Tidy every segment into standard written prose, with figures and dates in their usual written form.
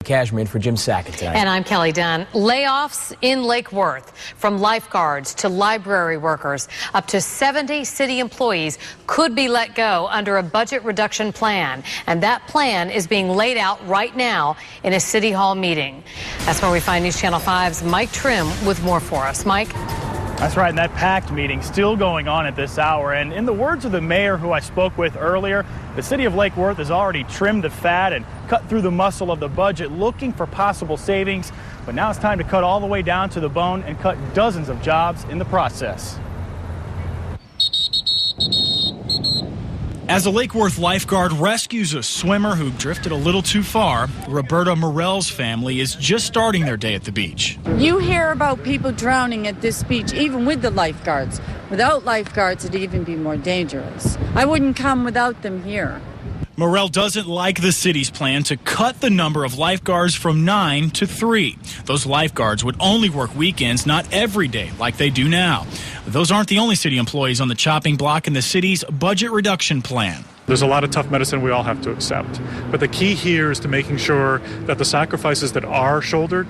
Cashman for Jim Sackett tonight. And I'm Kelly Dunn. Layoffs in Lake Worth, from lifeguards to library workers. Up to 70 city employees could be let go under a budget reduction plan. And that plan is being laid out right now in a City Hall meeting. That's where we find News Channel 5's Mike Trim with more for us. Mike? That's right, and that packed meeting still going on at this hour. And in the words of the mayor who I spoke with earlier, the city of Lake Worth has already trimmed the fat and cut through the muscle of the budget, looking for possible savings. But now it's time to cut all the way down to the bone and cut dozens of jobs in the process. As a Lake Worth lifeguard rescues a swimmer who drifted a little too far, Roberta Morell's family is just starting their day at the beach. You hear about people drowning at this beach, even with the lifeguards. Without lifeguards, it'd even be more dangerous. I wouldn't come without them here. Morell doesn't like the city's plan to cut the number of lifeguards from 9 to 3. Those lifeguards would only work weekends, not every day like they do now. Those aren't the only city employees on the chopping block in the city's budget reduction plan. There's a lot of tough medicine we all have to accept. But the key here is to making sure that the sacrifices that are shouldered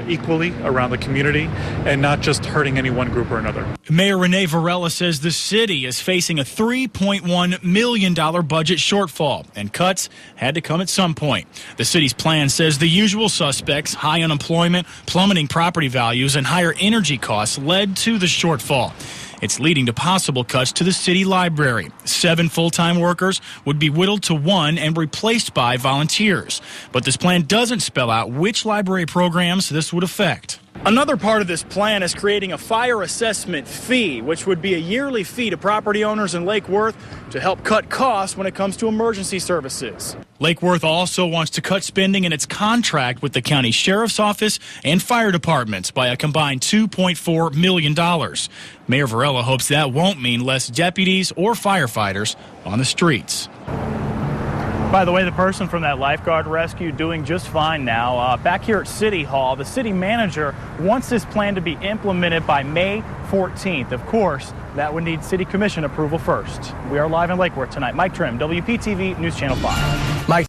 equally around the community and not just hurting any one group or another. Mayor Renee Varela says the city is facing a $3.1 million budget shortfall, and cuts had to come at some point. The city's plan says the usual suspects, high unemployment, plummeting property values, and higher energy costs led to the shortfall. It's leading to possible cuts to the city library. 7 full-time workers would be whittled to 1 and replaced by volunteers. But this plan doesn't spell out which library programs this would affect. Another part of this plan is creating a fire assessment fee, which would be a yearly fee to property owners in Lake Worth to help cut costs when it comes to emergency services. Lake Worth also wants to cut spending in its contract with the county sheriff's office and fire departments by a combined $2.4 million. Mayor Varela hopes that won't mean less deputies or firefighters on the streets. By the way, the person from that lifeguard rescue doing just fine now. Back here at City Hall, the city manager wants this plan to be implemented by May 14th. Of course, that would need city commission approval first. We are live in Lake Worth tonight. Mike Trim, WPTV News Channel 5. Mike.